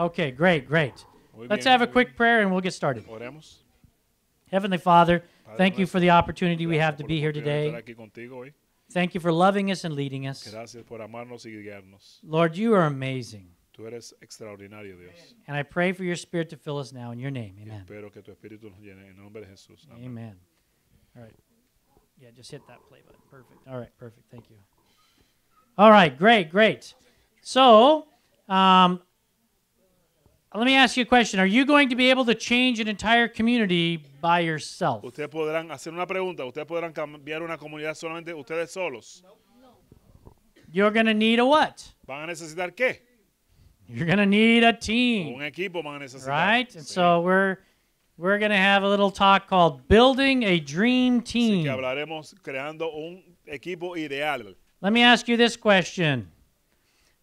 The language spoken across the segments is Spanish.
Okay, great, great. Muy Let's bien, have a muy quick bien. prayer and we'll get started. Oremos. Heavenly Father, Padre thank you nuestro, for the opportunity we have gracias to por be la here oportunidad de estar today. aquí contigo hoy. Thank you for loving us and leading us. Gracias por amarnos y guiarnos. Lord, you are amazing. Tú eres extraordinario, Dios. And I pray for your Spirit to fill us now in your name. Y Amen. espero que tu espíritu nos llene en el nombre de Jesús. Amén. Amen. All right. Yeah, just hit that play button. Perfect. All right, perfect. Thank you. All right, great, great. So, let me ask you a question. Are you going to be able to change an entire community by yourself? Ustedes podrán hacer una pregunta. Ustedes podrán cambiar una comunidad solamente ustedes solos. You're going to need a what? ¿Van a necesitar qué? You're going to need a Un team, equipo van a necesitar. right? And Sí. so we're going to have a little talk called Building a Dream Así Team. que hablaremos creando un equipo ideal. Let me ask you this question.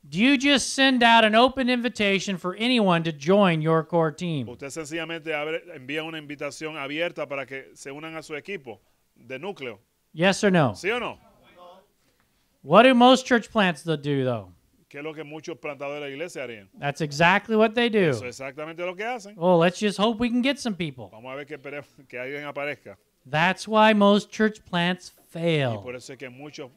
Do you just send out an open invitation for anyone to join your core team? Usted sencillamente envía una invitación abierta para que se unan a su equipo de núcleo. Yes or no? ¿Sí o no? What do most church plants do, though? ¿Qué es lo que muchos plantadores de la iglesia harían? That's exactly what they do. Eso es exactamente lo que hacen. Well, let's just hope we can get some people. Vamos a ver que alguien aparezca. That's why most church plants Y fail. por eso es que muchos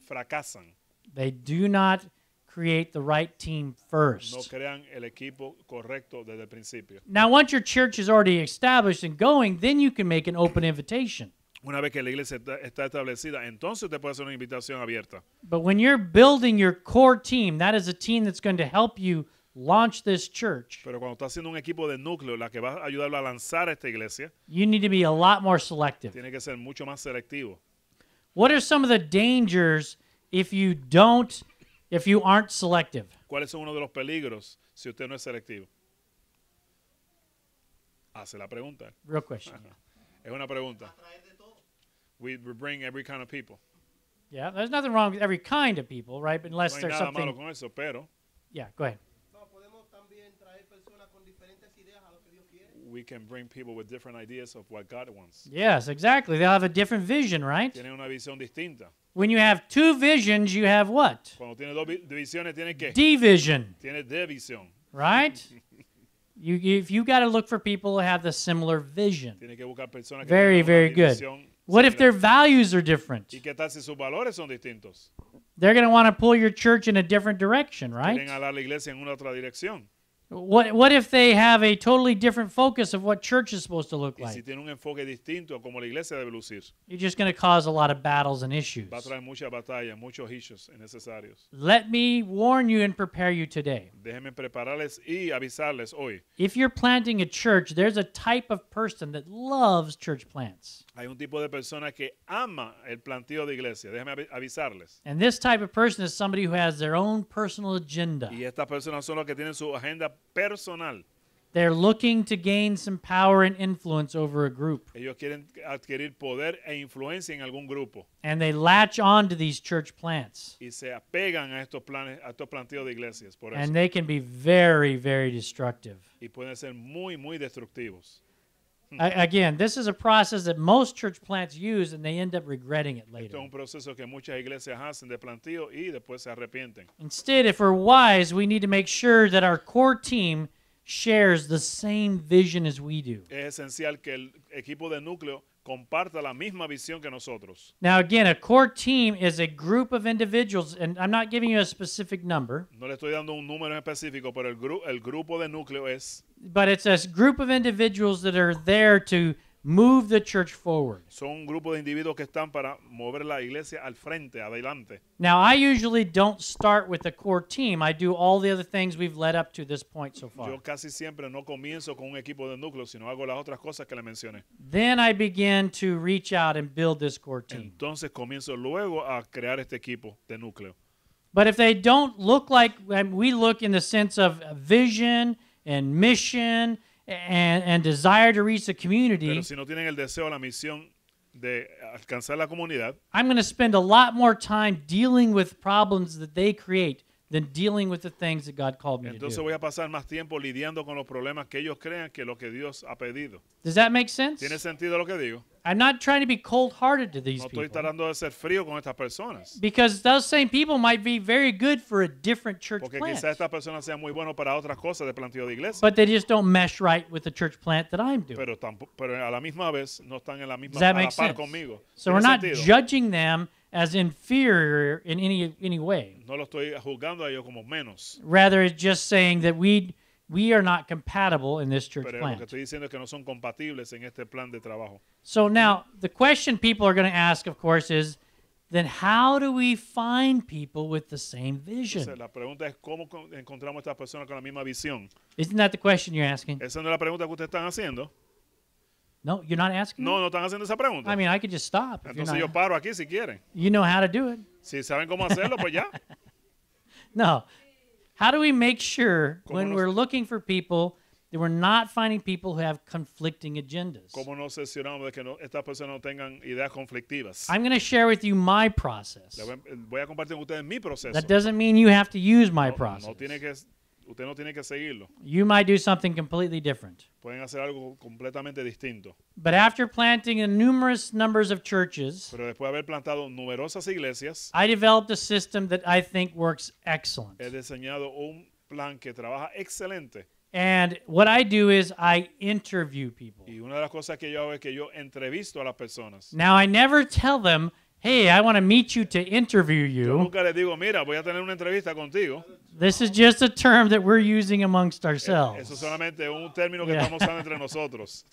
fracasan. They do not create the right team No first. crean el equipo correcto desde el principio. Now, once your church is already established and going, then you can make an open invitation. Una vez que la iglesia está establecida, entonces usted puede hacer una invitación abierta. But when you're building your core team, that is a team that's going to help you launch this church. Pero cuando está haciendo un equipo de núcleo, la que va a ayudarlo a lanzar esta iglesia, You need to be a lot more selective. tiene que ser mucho más selectivo. What are some of the dangers if you aren't selective? ¿Cuáles son uno de los peligros si usted no es selectivo? Hace la pregunta. Real question. Es una pregunta. We bring every kind of people. Yeah, there's nothing wrong with every kind of people, right? But unless No hay there's nada malo something. con eso, pero Yeah, go ahead. No, podemos también traer personas con diferentes ideas a lo que Dios quiere. we can bring people with different ideas of what God wants. Yes, exactly. They'll have a different vision, right? Tienen una visión distinta. When you have two visions, you have what? Cuando tiene dos divisiones, tiene ¿qué? Division, Tiene división. right? If you got to look for people who have the similar vision. Tiene que buscar personas que Very, tengan very una good. división What if their similar. values are different? ¿Y qué tal si sus valores son distintos? They're going to want to pull your church in a different direction, Quieren right? jalar la iglesia en una otra dirección. What if they have a totally different focus of what church is supposed to look Y si like? tiene un enfoque distinto a como la iglesia debe lucir, You're just going to cause a lot of battles and issues. va a traer muchas batallas, muchos issues innecesarios. Let me warn you and prepare you today. Déjenme prepararles y avisarles hoy. If you're planting a church, there's a type of person that loves church plants. Hay un tipo de persona que ama el planteo de iglesia. Déjenme avisarles. And this type of person is somebody who has their own personal agenda. Y estas personas son los que tienen su agenda personal. They're looking to gain some power and influence over a group. Ellos quieren adquirir poder e influencia en algún grupo. And they latch on to these church plants. Y se apegan a estos planes, a estos planteos de iglesias. Por eso. And they can be very, very destructive. Y pueden ser muy, muy destructivos. Again, this is a process that most church plants use and they end up regretting it Esto later. es un proceso que muchas iglesias hacen de planteo y después se arrepienten. Instead, if we're wise, we need to make sure that our core team shares the same vision as we do. Es esencial que el equipo de núcleo comparta la misma visión que nosotros. Now, again, a core team is a group of individuals, and I'm not giving you a specific number, No le estoy dando un número específico, pero el grupo de núcleo es but it's a group of individuals that are there to move the church forward. son un grupo de individuos que están para mover la iglesia al frente, adelante. Now, I usually don't start with the core team. I do all the other things we've led up to this point so far. Yo casi siempre no comienzo con un equipo de núcleo, sino hago las otras cosas que le mencioné. Then I begin to reach out and build this core team. Entonces comienzo luego a crear este equipo de núcleo. But if they don't look like we look in the sense of vision and mission and desire to reach the community, Pero si no tienen el deseo, la misión de alcanzar la comunidad, I'm going to spend a lot more time dealing with problems that they create than dealing with the things that God called me to entonces do. voy a pasar más tiempo lidiando con los problemas que ellos crean que lo que Dios ha pedido. Does that make sense? ¿Tiene sentido lo que digo? I'm not trying to be cold-hearted to these No estoy people. tratando de ser frío con estas personas. Because those same people might be very good for a different church Porque plant. quizás estas personas sean muy buenos para otras cosas de planteo de iglesia. But they just don't mesh right with the church plant that I'm doing. Pero a la misma vez no están en la misma Does that a la make par sense? conmigo. So we're not ¿Tiene sentido? judging them as inferior in any way. No lo estoy juzgando a ellos como menos. Rather, it's just saying that we are not compatible in this church Pero lo que plant. estoy diciendo es que no son compatibles en este plan de trabajo. So now, the question people are going to ask, of course, is, then how do we find people with the same vision? Entonces, la pregunta es cómo encontramos a estas personas con la misma visión. Isn't that the question you're asking? Esa no es la pregunta que ustedes están haciendo. No, you're not asking? No, no están haciendo esa pregunta. I mean, I could just stop. If you're Entonces yo not, paro aquí si quieren. you know how to do it. Si saben cómo hacerlo, pues ya. No. How do we make sure when nos- we're looking for people that we're not finding people who have conflicting agendas? ¿Cómo nos cercioramos de que estas personas no tengan ideas conflictivas? I'm going to share with you my process. Voy a compartir con ustedes mi proceso. That doesn't mean you have to use my No process. tiene que, usted no tiene que seguirlo. You might do something completely different. Pueden hacer algo completamente distinto. But after planting in numerous numbers of churches, Pero después de haber plantado numerosas iglesias, I developed a system that I think works excellent. he diseñado un plan que trabaja excelente. And what I do is I interview people. Y una de las cosas que yo hago es que yo entrevisto a las personas. Now, I never tell them, hey, I want to meet you to interview Yo you. nunca les digo, mira, voy a tener una entrevista contigo. This is just a term that we're using amongst Eso ourselves. es solamente un término que Yeah. estamos usando entre nosotros.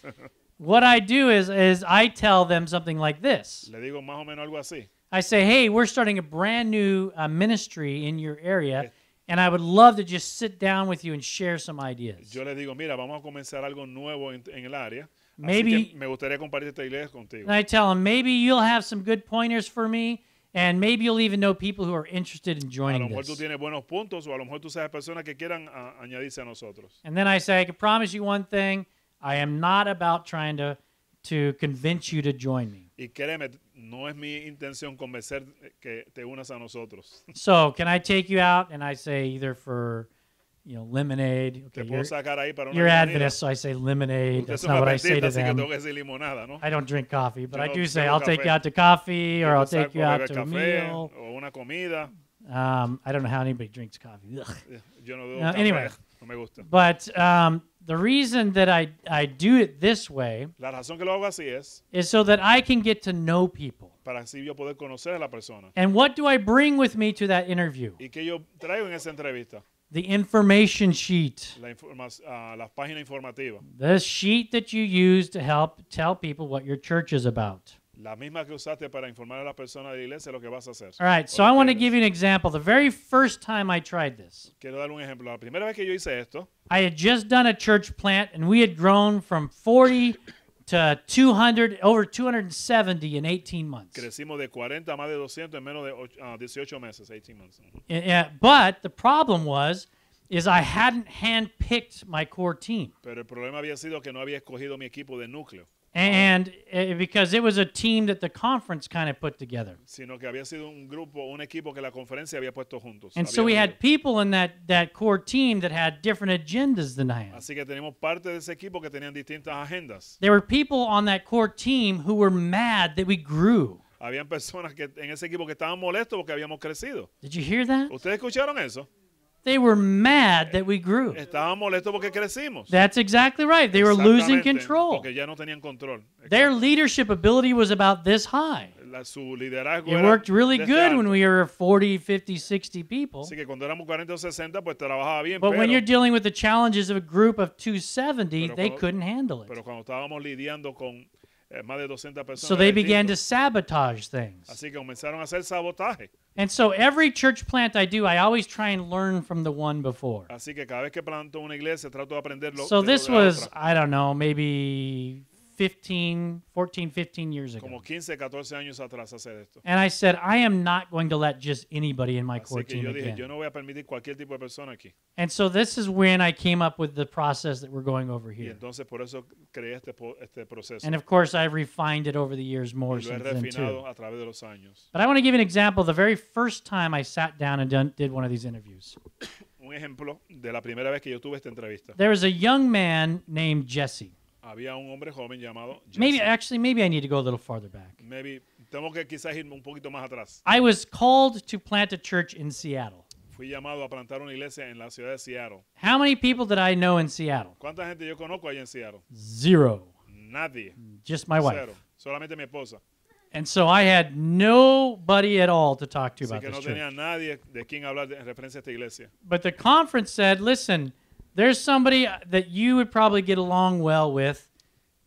What I do is I tell them something like this. Le digo más o menos algo así. I say, hey, we're starting a brand new ministry in your area, and I would love to just sit down with you and share some ideas. Yo les digo, mira, vamos a comenzar algo nuevo en el área. Maybe- Así que me gustaría compartir esta iglesia contigo. And I tell them, maybe you'll have some good pointers for me, and maybe you'll even know people who are interested in A lo joining mejor tú this. tienes buenos puntos o a lo mejor tú sabes personas que quieran añadirse a nosotros. And then I say, I can promise you one thing. I am not about trying to convince you to join me. Y créeme, no es mi intención convencer que te unas a nosotros. So can I take you out? And I say either for, lemonade. Te Okay, puedo sacar ahí para una you're bienvenida. Adventist, so I say lemonade. Usted That's es un not what I say adventista, to así que them. tengo que decir limonada, ¿no? I don't drink coffee, but Yo I no do say bebo I'll take café. you out to coffee or Yo I'll te take you saco a out beber to a café meal. o una comida. I don't know how anybody drinks coffee. Ugh. Yo no bebo No, café, anyway. no me gusta. But the reason that I do it this way La razón que lo hago así es is so that I can get to know people. para así yo poder conocer a la persona. And what do I bring with me to that interview? ¿Y qué yo traigo en esa entrevista? The information sheet. Las páginas informativas. The sheet that you use to help tell people what your church is about. La misma que usaste para informar a las personas de la iglesia lo que vas a hacer. All right, so O lo I want to que give you an example. The very first time I tried this, Quiero dar un ejemplo. La primera vez que yo hice esto, I had just done a church plant and we had grown from 40 to 200, over 270 in 18 months. crecimos de 40 a más de 200 en menos de 18 meses, 18 months. Yeah, but the problem is I hadn't handpicked my core team. Pero el problema había sido que no había escogido mi equipo de núcleo, And because it was a team that the conference kind of put together. sino que había sido un grupo, un equipo que la conferencia había puesto juntos. And había so we unido. had people in that core team that had different agendas than I had. Así que tenemos parte de ese equipo que tenían distintas agendas. There were people on that core team who were mad that we grew. Habían personas que en ese equipo que estaban molestos porque habíamos crecido. Did you hear that? ¿Ustedes escucharon eso? They were mad that we grew. Estaban molestos porque crecimos. That's exactly right. They were losing Exactamente, control. Porque ya no tenían control. Their leadership ability was about this high. Su liderazgo It era worked really de este good when alto. we were 40, 50, 60 people. Así que cuando éramos 40 o 60, pues trabajaba bien, But when pero, you're dealing with the challenges of a group of 270, Pero they cuando- couldn't handle pero it. cuando estábamos lidiando con más de 200 personas, So they era began to distinto. sabotage things. Así que comenzaron a hacer sabotaje. And so every church plant I do, I always try and learn from the one before. Así que cada vez que planto una iglesia, trato de aprenderlo. So de lo this de la was, otra. I don't know, maybe 15 years Como ago. 15, 14 años atrás hacer esto. And I said, I am not going to let just anybody in my core Así que team yo dije, yo again. no voy a permitir cualquier tipo de persona aquí. And so this is when I came up with the process that we're going over Y here. entonces por eso creé este proceso. And of course, I've refined it over the years Y more lo he since then refinado too. a través de los años. But I want to give you an example. The very first time I sat down and did one of these interviews, Un ejemplo de la primera vez que yo tuve esta entrevista. there was a young man named Jesse. había un hombre joven llamado Jesse. Maybe I need to go a little farther back. Maybe, tengo que quizás ir un poquito más atrás. I was called to plant a church in Seattle. Fui llamado a plantar una iglesia en la ciudad de Seattle. How many people did I know in Seattle? ¿Cuánta gente yo conozco allá en Seattle? Zero. Nadie. Just my wife. Cero. Solamente mi esposa. And so I had nobody at all to talk to Así about que this no church. tenía nadie de quien hablar en referencia a esta iglesia. But the conference said, listen, there's somebody that you would probably get along well with.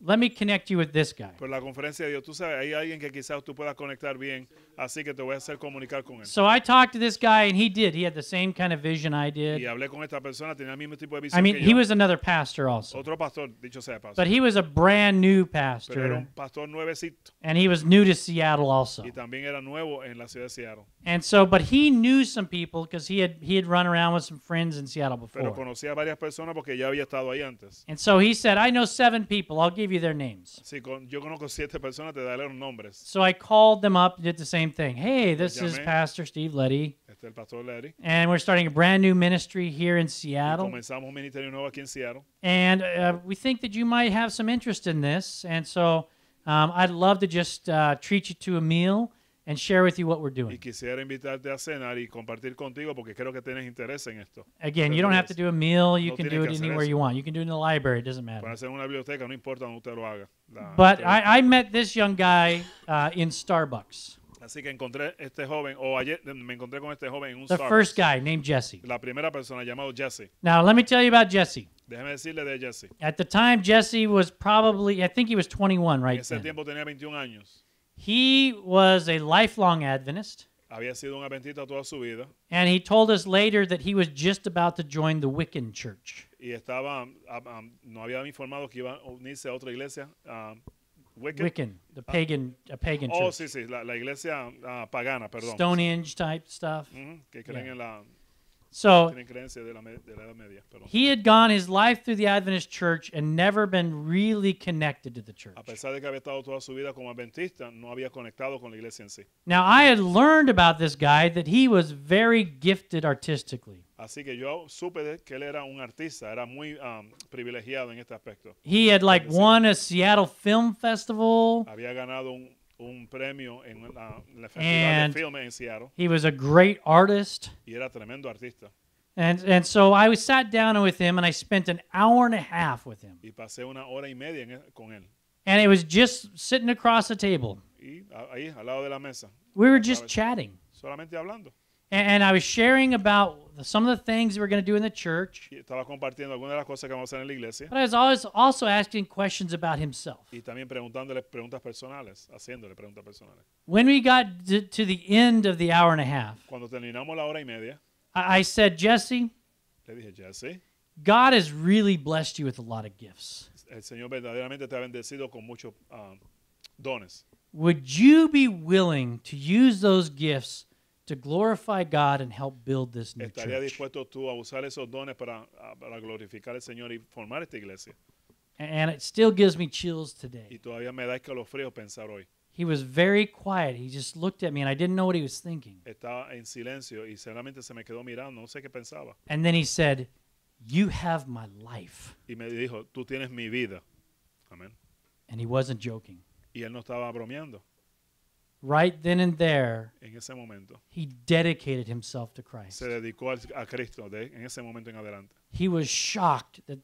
Let me connect you with this guy. Pero la conferencia de Dios, tú sabes, hay alguien que quizás tú puedas conectar bien, así que te voy a hacer comunicar con él. So I talked to this guy, and he did. He had the same kind of vision I Y did. hablé con esta persona, tenía el mismo tipo de I visión mean, que he yo. was another pastor also. Otro pastor, dicho sea de paso. But he was a brand new Pero era pastor, un pastor nuevecito. and he was new to Seattle also. Y también era nuevo en la ciudad de Seattle. And so, but he knew some people because he had run around with some friends in Seattle Pero before. conocía a varias personas porque ya había estado ahí antes. And so he said, I know 7 people. I'll give you their names. Sí, yo conozco 7 personas, te daré los nombres. So I called them up, did the same thing. Hey, this is Llamé. Pastor Steve Leddy, Este es el pastor Leddy. and we're starting a brand new ministry here in Y Seattle. comenzamos un ministerio nuevo aquí en Seattle. And we think that you might have some interest in this. And so I'd love to just treat you to a meal and share with you what we're Y doing. quisiera invitarte a cenar y compartir contigo porque creo que tienes interés en esto. Again, you don't have to do a meal. You No can tiene do que it hacer anywhere eso. you want. You can do it in the library. It doesn't matter. Para hacer una biblioteca, no importa donde usted lo haga. But I met this young guy in Starbucks. Así que encontré este joven, o ayer me encontré con este joven en un The Starbucks. first guy named Jesse. La primera persona llamado Jesse. Now, let me tell you about Jesse. Déjeme decirle de Jesse. At the time, Jesse was probably, I think he was 21 En right ese then. tiempo tenía 21 años. He was a lifelong Adventist, Había sido un adventista toda su vida and he told us later that he was just about to join the Wiccan church. y estaba, no había informado que iba a unirse a otra iglesia. Wiccan. Wiccan, a pagan Oh, church. sí, la iglesia pagana, perdón. Stonehenge type stuff. Ujú, que creen Yeah. en la, So tienen creencia de la Edad Media. Perdón. he had gone his life through the Adventist church and never been really connected to the church. A pesar de que había estado toda su vida como adventista, no había conectado con la iglesia en sí. Now, I had learned about this guy that he was very gifted artistically. Así que yo supe que él era un artista, era muy privilegiado en este aspecto. He had like Sí. won a Seattle Film Festival. Había ganado un premio en el festival And- de filmes en Seattle He was a great artist. y era tremendo artista. And so I sat down with him and I spent an hour and a half with him. Y pasé 1 hora y media con él. And it was just sitting across the table. Y ahí, al lado de la mesa, We were just Sabes. chatting. solamente hablando. And I was sharing about some of the things we were going to do in the church. Y estaba compartiendo algunas de las cosas que vamos a hacer en la iglesia But I was always also asking questions about himself. y también preguntándole preguntas personales, haciéndole preguntas personales. When we got to the end of the hour and a half, Cuando terminamos la 1 hora y media, I said, Jesse, le dije, Jesse, God has really blessed you with a lot of gifts. el Señor verdaderamente te ha bendecido con muchos dones. Would you be willing to use those gifts to glorify God and help build this new ¿Estaría church? dispuesto tú a usar esos dones para glorificar al Señor y formar esta iglesia? And it still gives me chills Y today. todavía me da escalofríos pensar hoy. He was very quiet. He just looked at me, and I didn't know what he was thinking. Estaba en silencio y solamente se me quedó mirando, no sé qué pensaba. And then he said, "You have my life." Y me dijo, tú tienes mi vida. Amén. And he wasn't joking. Y él no estaba bromeando. Right then and there, En ese momento he dedicated himself to Christ. se dedicó a Cristo en ese momento en adelante. He was shocked that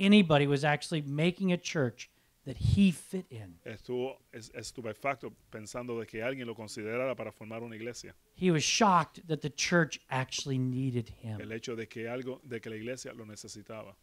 anybody was actually making a church that he fit in. Estuvo estupefacto pensando de que alguien lo considerara para formar una iglesia. He was shocked that the church actually needed El him. hecho de que la iglesia lo necesitaba.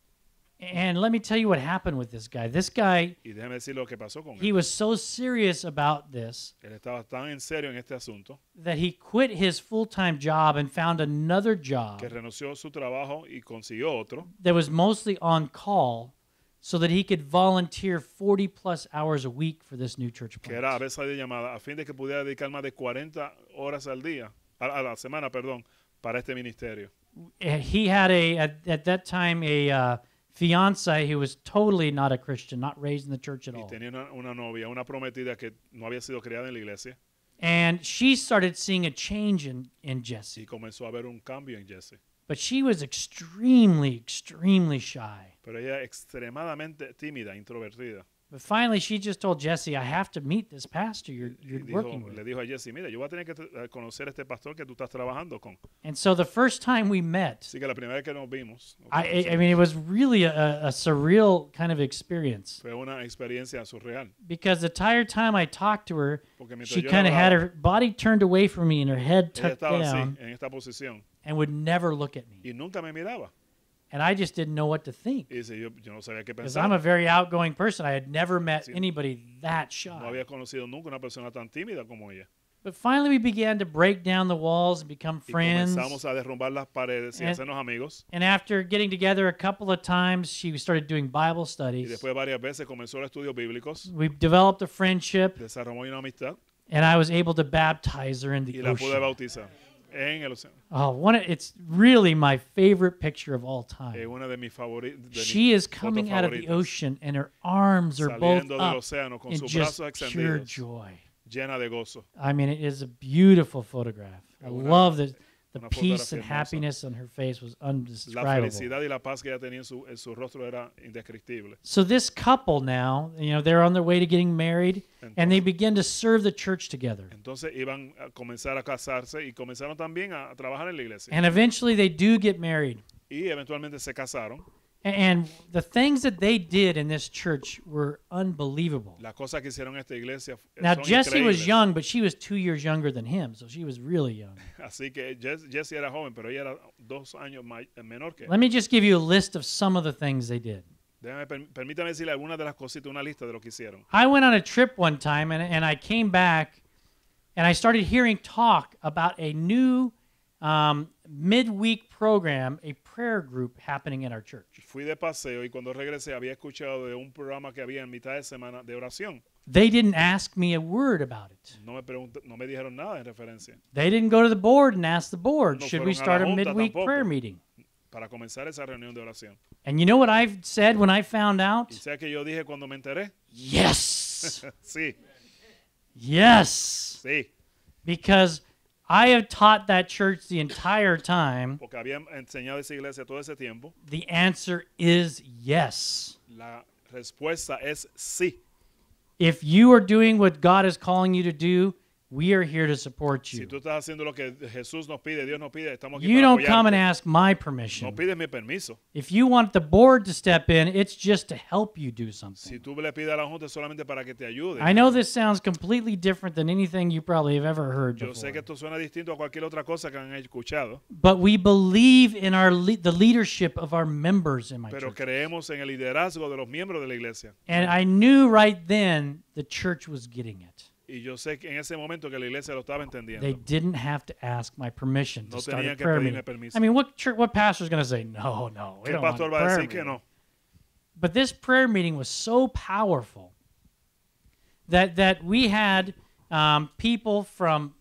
And let me tell you what happened with this guy. This guy, Y déjeme decir lo que pasó con he él. was so serious about this Él estaba tan en serio en este asunto that he quit his full-time job and found another job que renunció a su trabajo y consiguió otro that was mostly on call so that he could volunteer 40 plus hours a week for this new church que era a plant. veces de llamada a fin de que pudiera dedicar más de 40 horas al día, a la semana, perdón, para este ministerio. He had at that time a fiance who was totally not a Christian, not raised in the church at Y all. tenía una novia, una prometida que no había sido criada en la iglesia And she started seeing a change in y Jesse. comenzó a ver un cambio en Jesse. But she was extremely shy. pero ella es extremadamente tímida, introvertida. But finally, she just told Jesse, I have to meet this pastor you're Y working with. le dijo a Jesse, mira, yo voy a tener que conocer a este pastor que tú estás trabajando con. And so the first time we met, Así que la primera vez que nos vimos, I mean, it was really a surreal kind of experience. fue una experiencia surreal. Because the entire time I talked to her, Porque mientras she yo kind of had hablaba, her body turned away from me and her head ella tucked estaba down así, en esta posición, and would never look at me. y nunca me miraba. And I just didn't know what to think. Y dice, yo no sabía qué Because pensar. I'm a very outgoing person. I had never met Sí. anybody that No shy. había conocido nunca una persona tan tímida como ella. But finally, we began to break down the walls and become Y friends. comenzamos a derrumbar las paredes y And- hacernos amigos. And after getting together a couple of times, she started doing Bible Y studies. después varias veces comenzó los estudios bíblicos, We developed a friendship, desarrolló una amistad and I was able to baptize her in y the la pude ocean. bautizar en el océano. Oh, it's really my favorite picture of all Es time. una de mis favoritos. She is coming out of the ocean, and her arms are both Saliendo del up océano con in sus just brazos pure extendidos, joy. llena de gozo. I mean, it is a beautiful photograph. I love the una peace and fotografía hermosa. happiness on her face was La undescribable. felicidad y la paz que ella tenía en su rostro era indescriptible. So this couple now, they're on their way to getting married, and they begin to serve the church together. Entonces iban a comenzar a casarse y comenzaron también a trabajar en la iglesia. And eventually they do get married. Y eventualmente se casaron. And the things that they did in this church were unbelievable. Las cosas que hicieron en esta iglesia Now, son Jessie was increíbles. young, but she was 2 years younger than him, so she was really young. Así que Jessie era joven, pero ella era 2 años menor que él. Let me just give you a list of some of the things they did. Permítame decirle algunas de las cositas, una lista de lo que hicieron. I went on a trip one time, and I came back, and I started hearing talk about a new midweek program, a prayer group happening in our church. Fui de paseo y cuando regresé había escuchado de un programa que había en mitad de semana de oración. They didn't ask me a word about it. No me dijeron nada en referencia. They didn't go to the board and ask the board, No should we fueron a la start a junta midweek tampoco. prayer meeting? Para comenzar esa reunión de oración. And you know what I said when I found out? Y sea que yo dije cuando me enteré, Yes. sí, Yes. sí, Because I have taught that church the entire time. porque había enseñado esa iglesia todo ese tiempo. The answer is yes. La respuesta es sí. If you are doing what God is calling you to do, we are here to support Si you. tú estás haciendo lo que Jesús nos pide, Dios nos pide, estamos aquí You para don't come and apoyarte. ask my No permission. pides mi permiso. If you want the board to step in, it's just to help you do Si something. tú le pides a la junta es solamente para que te ayude. I know this sounds completely different than anything you probably have ever heard Yo sé que before. esto suena distinto a cualquier otra cosa que han escuchado, But we believe in the leadership of our members in my pero church. creemos en el liderazgo de los miembros de la iglesia. And I knew right then the church was getting it. Y yo sé que en ese momento que la iglesia lo estaba entendiendo. They didn't have to ask my permission to No start a tenían que prayer pedirme meeting. permiso. I mean, what pastor is going to say, no, we ¿Qué don't want a pastor va a prayer decir que meeting. no? But this prayer meeting was so powerful that we had people from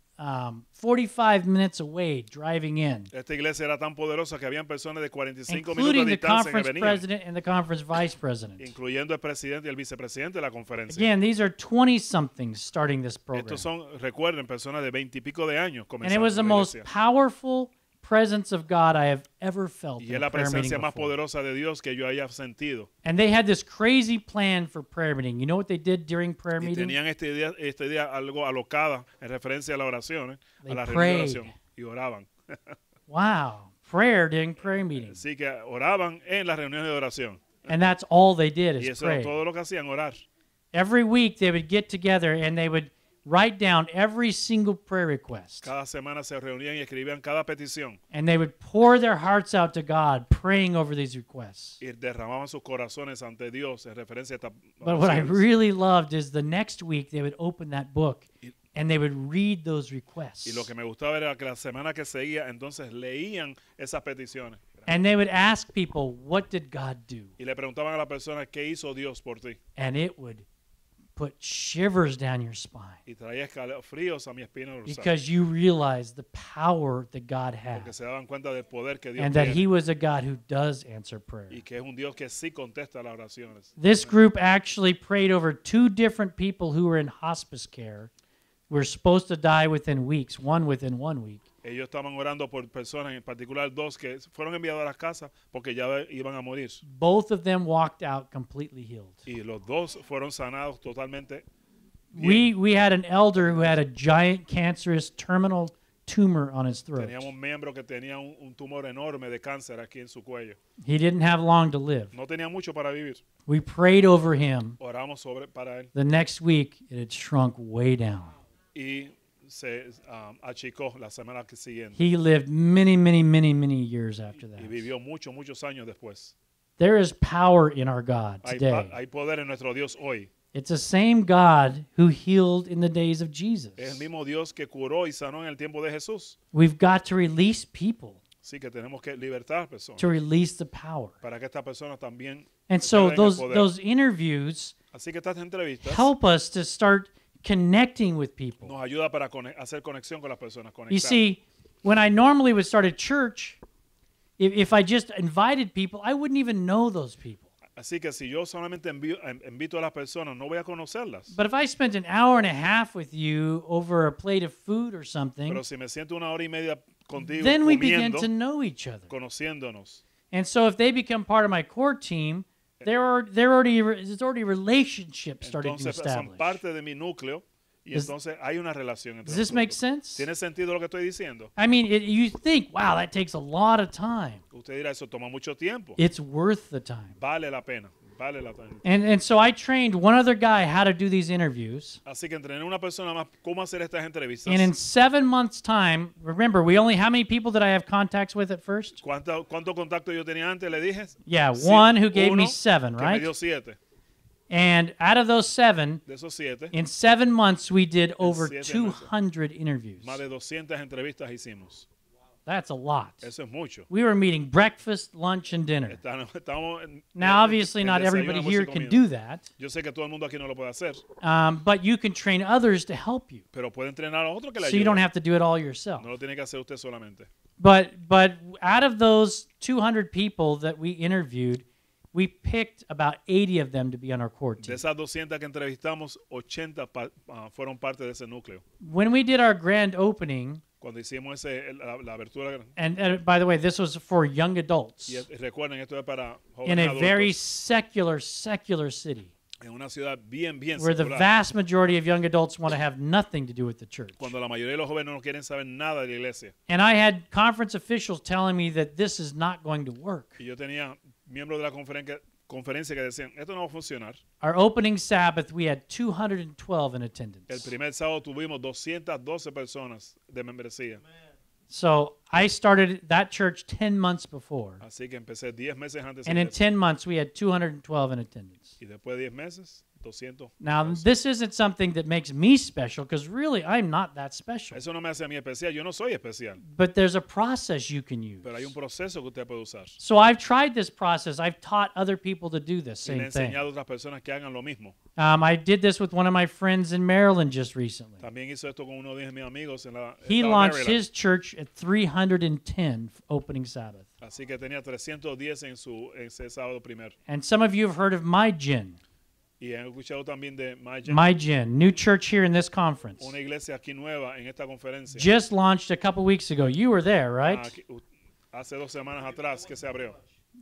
45 minutes away driving in, Esta iglesia era tan poderosa que habían personas de 45 minutos including de the distancia que conference venían, president and the conference vice president. incluyendo el presidente y el vicepresidente de la conferencia. Again, these are 20-somethings starting this program. Estos son, recuerden, personas de 20 y pico de años And it comenzando was the en la most iglesia. powerful presence of God I have ever felt Y in es a la prayer meeting presencia más before. poderosa de Dios que yo haya sentido. And they had this crazy plan for prayer meeting. You know what they did during prayer Y meeting? tenían este día algo alocada en referencia a las oraciones, They a la reunión de prayed. oración. Y oraban. Wow. Prayer during prayer meeting. Así que oraban en las reuniones de oración. And that's all they did Y is eso era pray. todo lo que hacían, orar. Every week they would get together and they would write down every single prayer request. Cada semana se reunían y escribían cada petición. And they would pour their hearts out to God praying over these requests. Y derramaban sus corazones ante Dios en referencia a estas But what I oraciones. really loved is the next week they would open that book Y- and they would read those requests. Y lo que me gustaba era que la semana que seguía, entonces leían esas peticiones. And they would ask people, what did God do? Y le preguntaban a la persona, ¿qué hizo Dios por ti? And it would put shivers down your spine Y traía escalofríos a mi espina dorsal. because you realize the power that God Porque has se daban cuenta del poder que Dios and that tiene. He was a God who does answer prayer. Y que es un Dios que sí contesta las oraciones. This group actually prayed over 2 different people who were in hospice care. Were supposed to die within weeks, one within 1 week. Ellos estaban orando por personas, en particular dos que fueron enviados a las casas porque ya iban a morir. Both of them walked out completely healed. Y los dos fueron sanados totalmente. We had an elder who had a giant cancerous terminal tumor on his throat. Teníamos un miembro que tenía un tumor enorme de cáncer aquí en su cuello. He didn't have long to live. No tenía mucho para vivir. We prayed over him. Oramos para él The next week, it had shrunk way down. y se achicó la semana siguiente. He lived many, many, many, many years after that. Y vivió muchos años después. There is power in our God today. Hay poder en nuestro Dios hoy. It's the same God who healed in the days of Jesus. Es el mismo Dios que curó y sanó en el tiempo de Jesús. We've got to release people Así que tenemos que libertar personas to release the power. para que estas personas también And so queden en el those poder. those interviews Así que estas entrevistas help us to start connecting with people. nos ayuda para hacer conexión con las personas. You Conectar. see, when I normally would start a church, if I just invited people, I wouldn't even know those people. Así que si yo solamente invito a las personas, no voy a conocerlas. But if I spent an hour and a half with you over a plate of food or something, Pero si me siento una hora y media contigo then we begin comiendo, to know each other. conociéndonos. And so if they become part of my core team, there's already relationships starting to Entonces son establish. parte de mi núcleo y Does- entonces hay una relación entre Does this make nosotros. sense? ¿Tiene sentido lo que estoy diciendo? I mean, you think, wow, that takes a lot of time. Usted dirá, eso toma mucho tiempo. It's worth the time. Vale la pena, vale la pena. And so I trained one other guy how to do these interviews. Así que entrené a una persona más cómo hacer estas entrevistas. And in 7 months' time, remember, how many people did I have contacts with at first? ¿Cuánto contacto yo tenía antes? Le dije. Yeah, Sí, one who gave me uno 7, que me right? dio 7. And out of those 7, De esos 7, in 7 months, we did over 7 meses. 200 interviews. más de 200 entrevistas hicimos. That's a lot. Eso es mucho. We were meeting breakfast, lunch, and dinner. Estamos Now, obviously, en not desayuno, everybody almuerzo here y can comida. do that, Yo sé que todo el mundo aquí no lo puede hacer, but you can train others to help you, pero puede entrenar a otro que le so you don't ayude. have to do it all yourself. No lo tiene que hacer usted solamente. But out of those 200 people that we interviewed, we picked about 80 of them to be on our core De team. esas 200 que entrevistamos, 80 fueron parte de ese núcleo. When we did our grand opening, Cuando hicimos la abertura, and by the way, this was for young adults y recuerden, esto es para in jóvenes a very adultos secular city, en una ciudad bien where the secular, vast majority of young adults want to have nothing to do with the church. cuando la mayoría de los jóvenes no quieren saber nada de la iglesia. And I had conference officials telling me that this is not going to work. Y yo tenía miembros de la conferencia que decían, esto no va a funcionar. Our opening Sabbath, we had 212 in El attendance. primer sábado tuvimos 212 personas de membresía. So I started that church 10 months before. Así que empecé 10 meses antes. And in 10 months, we had 212 in attendance. Y después de 10 meses, 200. Now, this isn't something that makes me special, because really, I'm not that special. Eso no me hace a mí especial. Yo no soy especial. But there's a process you can use. Pero hay un proceso que usted puede usar. So I've tried this process. I've taught other people to do this Y le he same thing. enseñado a otras personas que hagan lo mismo. I did this with one of my friends in Maryland just recently. También hizo esto con uno de mis amigos en la He estado de launched Maryland. his church at 310 opening Sabbath. Así que tenía 310 en ese sábado primero. And some of you have heard of My Gin. Y he escuchado también de Maya, My Gin, new church here in this conference. una iglesia aquí nueva en esta conferencia. Just launched a couple weeks ago. You were there, right? Hace 2 semanas atrás que se abrió.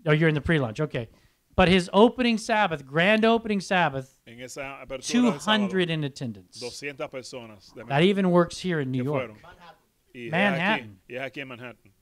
Oh, you're in the pre-launch. Okay. But his opening Sabbath, grand opening Sabbath, En esa apertura de sábado, 200 in attendance. 200 personas de That even works here in New que York. fueron. Y Manhattan. Es aquí en Manhattan.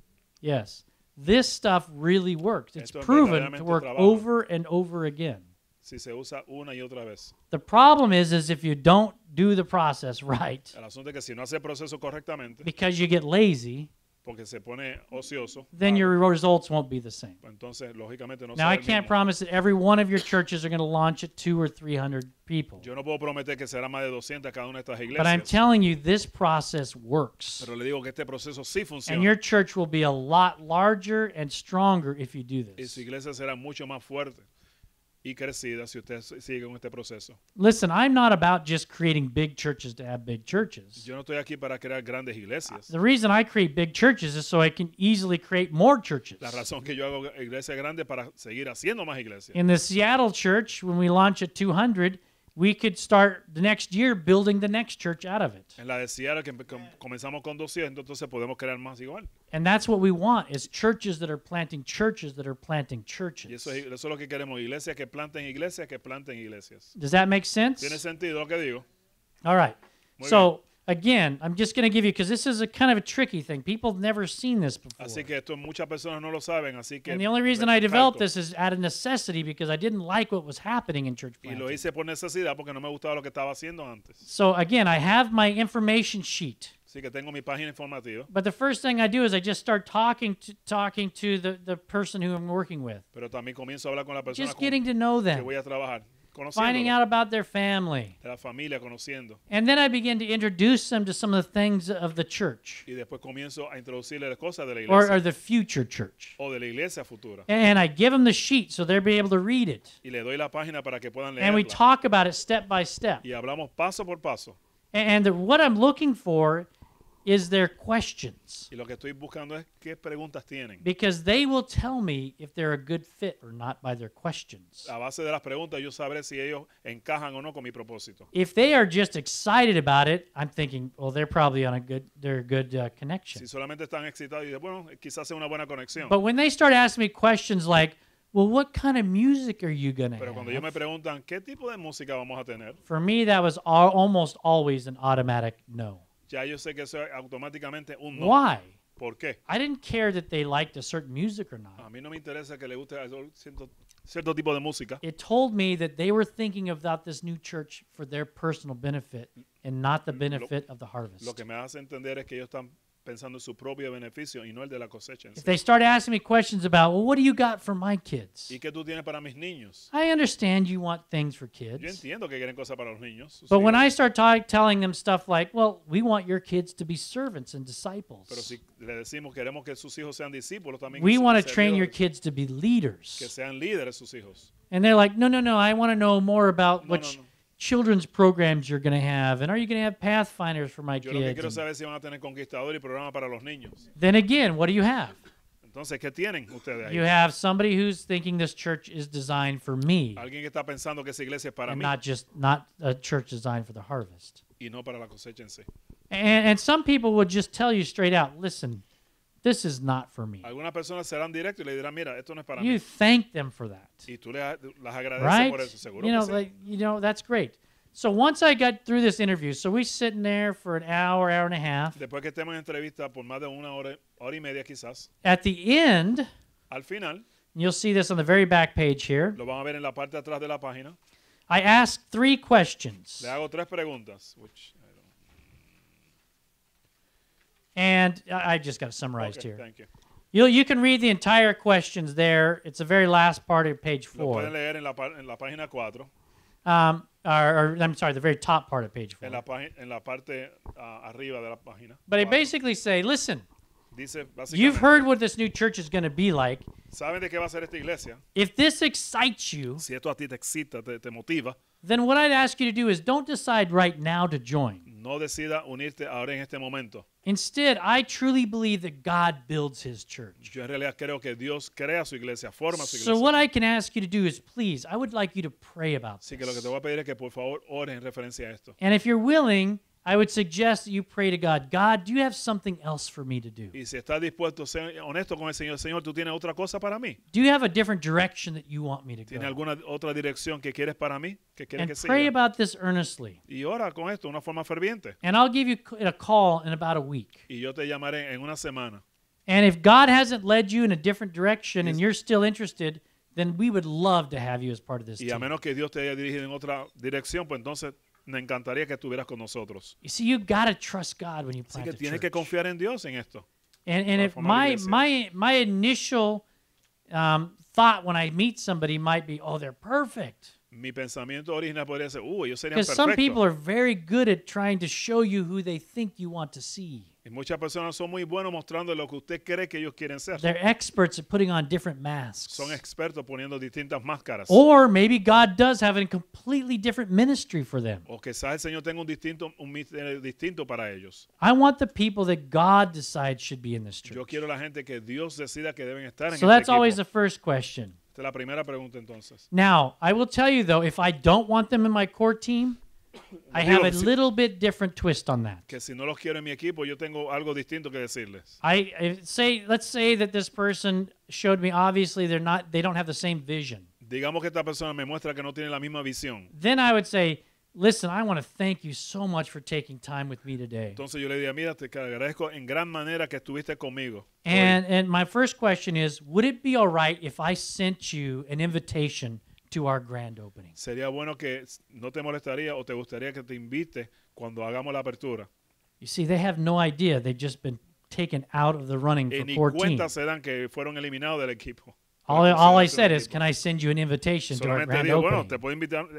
Yes. This stuff really works. It's Esto proven to verdaderamente work trabaja. over and over again. Si se usa una y otra vez. The problem is if you don't do the process right, El asunto es que si no hace el proceso correctamente, because you get lazy, porque se pone ocioso, then your results won't be the same. entonces lógicamente no Now, será I el can't mismo. promise that every one of your churches are going to launch at 200 or 300 people. Yo no puedo prometer que será más de 200 cada una de estas But I'm iglesias, telling you, this process works. pero le digo que este proceso sí And funciona. your church will be a lot larger and stronger if you do Y this. su iglesia será mucho más fuerte y crecida si usted sigue con este proceso. Listen, I'm not about just creating big churches to have big churches. Yo no estoy aquí para crear grandes iglesias. The reason I create big churches is so I can easily create more churches. La razón que yo hago iglesias grandes para seguir haciendo más iglesias. In the Seattle church, when we launch at 200, we could start the next year building the next church out of it. En la de Seattle, que comenzamos con 200, entonces podemos crear más igual. And that's what we want, is churches that are planting churches that are planting Y churches. eso es lo que queremos, iglesias que planten iglesias, que planten iglesias. Does that make sense? ¿Tiene sentido lo que digo? All right. Muy So, again, I'm just going to give you, because this is a kind of a tricky thing. People have never seen this before. Así que esto muchas personas no lo saben, así que And the only reason I developed recalco. this is out of necessity, because I didn't like what was happening in church Y lo planting. hice por necesidad porque no me gustaba lo que estaba haciendo antes. So, again, I have my information sheet. Así que tengo mi página informativa, But the first thing I do is I just start talking to the person who I'm working with. pero también comienzo a hablar con la persona Just con getting to know que them, voy a trabajar, finding conociendo out about their family. de la familia, conociendo. And then I begin to introduce them to some of the things of the church Y después comienzo a introducirle las cosas de la or iglesia the future church. o de la iglesia futura. And I give them the sheet so they'll be able to read it. Y le doy la página para que puedan And we leerla. talk about it step by step. Y hablamos paso por paso. And what I'm looking for is their questions, Y lo que estoy buscando es qué preguntas tienen. because they will tell me if they're a good fit or not by their questions. A base de las preguntas yo sabré si ellos encajan o no con mi propósito. If they are just excited about it, I'm thinking, well, they're probably on a good connection. Si solamente están excitados y dicen, bueno, quizás sea una buena conexión. But when they start asking me questions like, well, what kind of music are you going to Pero cuando ellos me have? preguntan qué tipo de música vamos a tener, For me, that was almost always an automatic no. ya yo sé que eso es automáticamente un no. Why? ¿Por qué? I didn't care that they liked a certain music or not. A mí no me interesa que le guste cierto tipo de música. It told me that they were thinking about this new church for their personal benefit and not the benefit of the Lo harvest. que me hace entender es que ellos están pensando en su propio beneficio y no el de la cosecha en If sí. they start asking me questions about, well, what do you got for my kids? ¿Y qué tú tienes para mis niños? I understand you want things for Yo kids. entiendo que quieren cosas para los niños. sus But when hijos. I start telling them stuff like, well, we want your kids to be servants and Pero disciples. si le decimos queremos que sus hijos sean discípulos también, We que want to sean train your líderes, kids to be que leaders. sean líderes sus hijos. And they're like, no, I want to know more about No, what no, no. children's programs you're going to have. And are you going to have Pathfinders for my Yo lo que quiero kids? saber es si van a tener conquistador y programa para los niños. Then again, what do you have? Entonces, ¿qué tienen ustedes You ahí? have somebody who's thinking this church is designed for me Alguien que está pensando que esa iglesia es para and mí not a church designed for the harvest. y no para la cosecha en sí. And some people would just tell you straight out, listen, this is not for me. Algunas personas serán directos y le dirán, mira, esto no es para You mí. thank them for that. Y tú las agradeces Right? por eso, seguro You know, que sí. that's great. So once I got through this interview, so we sitting there for an hour and a half. Después que estemos en entrevista por más de una hora, hora y media quizás, At the end, al final, you'll see this on the very back page here. lo van a ver en la parte de atrás de la página, I asked 3 questions. le hago 3 preguntas. And I just got to summarize Okay, here. thank you. You can read the entire questions there. It's the very last part of page Lo pueden 4. leer en la página 4, Or I'm sorry, the very top part of page 4. en la parte arriba de la página. But I 4. basically say, listen, Dice you've básicamente, heard what this new church is going to be like. ¿saben de qué va a ser esta iglesia? If this excites you, Si esto a ti te excita, te motiva, then what I'd ask you to do is don't decide right now to join. no decida unirte ahora en este momento. Instead, I truly believe that God builds his church. Yo en realidad creo que Dios crea su iglesia, forma su So iglesia. what I can ask you to do is, please, I would like you to pray about Así que lo que this. te voy a pedir es que por favor ores en referencia a esto. And if you're willing, I would suggest that you pray to God, God, do you have something else for me to do? Y si estás dispuesto a ser honesto con el Señor, Señor, ¿tú tienes otra cosa para mí? Do you have a different direction that you want me to ¿Tienes go? alguna otra dirección que quieres para mí? Que quieres And que pray siga? about this earnestly. Y ora con esto de una forma ferviente. And I'll give you a call in about a week. Y yo te llamaré en una semana. And if God hasn't led you in a different direction and you're still interested, then we would love to have you as part of this Y a team. menos que Dios te haya dirigido en otra dirección, pues entonces me encantaría que estuvieras con nosotros. You see, you got to trust God when you Así plant que a tienes que church. confiar en Dios en esto. And para if formar my iglesia. my initial thought when I meet somebody might be, oh, they're perfect. Mi pensamiento original podría ser, ellos serían Because some people perfectos. are very good at trying to show you who they think you want to see. Y muchas personas son muy buenos mostrando lo que usted cree que ellos quieren ser. They're experts at putting on different masks. Son expertos poniendo distintas máscaras. Or maybe God does have a completely different ministry for them. O quizás el Señor tenga un ministerio distinto para ellos. I want the people that God decides should be in this Yo church. quiero la gente que Dios decida que deben estar en So este that's always equipo. the first question. Esta es la primera pregunta entonces. Now, I will tell you though, if I don't want them in my core team, I have a little bit different twist on that. Que si no los quiero en mi equipo, yo tengo algo distinto que decirles. Let's say that this person showed me obviously they don't have the same vision. Digamos que esta persona me muestra que no tiene la misma visión. Then I would say, listen, I want to thank you so much for taking time with me today. Entonces yo le diría, mira, te agradezco en gran manera que estuviste conmigo. And my first question is, would it be all right if I sent you an invitation to our grand opening? Sería bueno que no te molestaría o te gustaría que te invite cuando hagamos la apertura. You see, they have no idea. They've just been taken out of the running for Ni core team. cuenta se dan que fueron eliminados del equipo. All I said is, can I send you an invitation to our Solamente grand digo, bueno, opening? te puedo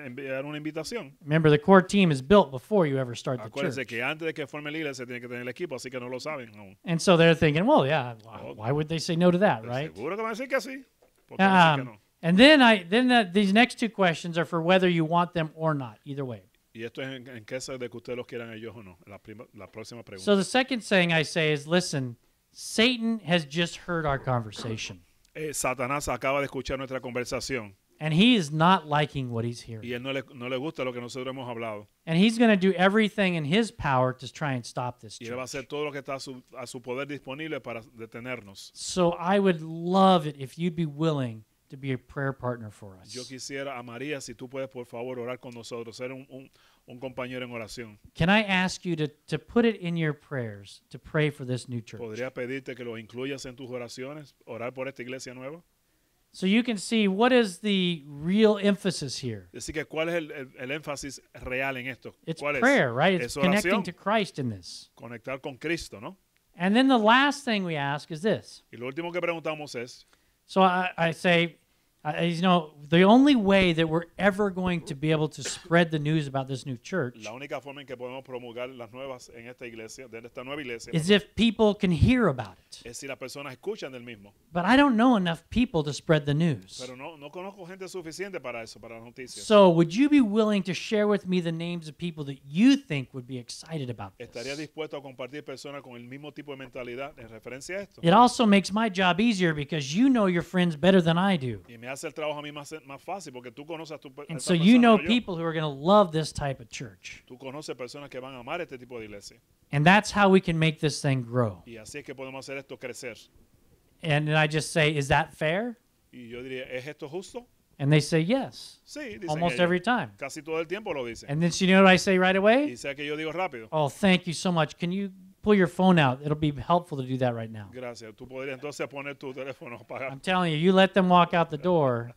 enviar una invitación. Remember, the core team is built before you ever start the Acuérdense church. que antes de que forme la iglesia tiene que tener el equipo, así que no lo saben aún. And so they're thinking, well, yeah, why would they say no to that, right? Seguro que van a decir que sí. Porque van a decir que no. And then these next two questions are for whether you want them or not, either way. Y esto es en caso de que ustedes los quieran ellos o no. La próxima pregunta. So the second saying I say is, listen, Satan has just heard our conversation. Satanás acaba de escuchar nuestra conversación And he is not liking what he's y hearing. él no le gusta lo que nosotros hemos hablado. And he's going to do everything in his power to try and stop this Y él va a hacer church. todo lo que está a su poder disponible para detenernos. So I would love it if you'd be willing to be a prayer partner for Yo us. quisiera a María, si tú puedes, por favor, orar con nosotros, ser un compañero en oración. Can I ask you to put it in your prayers to pray for this new church? ¿Podría pedirte que lo incluyas en tus oraciones, orar por esta iglesia nueva? So you can see what is the real emphasis here. Decir que cuál es el énfasis real en esto. It's ¿Cuál prayer, right? It's Es connecting oración. to Christ in this. Conectar con Cristo, ¿no? And then the last thing we ask is this. Y lo último que preguntamos es, So I say, the only way that we're ever going to be able to spread the news about this new church la única forma en que podemos promulgar las nuevas en esta iglesia, de esta nueva iglesia, is if people can hear about it. es si las personas escuchan del mismo. But I don't know enough people to spread the news. Pero no conozco gente suficiente para eso, para las noticias. So would you be willing to share with me the names of people that you think would be excited about ¿Estaría this? dispuesto a compartir personas con el mismo tipo de mentalidad en referencia a esto? It also makes my job easier because you know your friends better than I do. Y me hace el trabajo a mí más fácil porque tú conoces a tu And esa so you persona, know no yo. people who are going to love this type of church. Tú conoces personas que van a amar este tipo de iglesia. And that's how we can make this thing grow. Y así es que podemos hacer esto crecer. And then I just say, is that fair? Y yo diría, ¿es esto justo? And they say yes, Sí, dicen almost ellos. every time. Casi todo el tiempo lo dicen. And then you know what I say right away? Y sea que yo digo rápido. Oh, thank you so much. Can you pull your phone out? It'll be helpful to do that right now. Gracias. Tú podrías entonces poner tu teléfono apagado. I'm telling you, you let them walk out the door,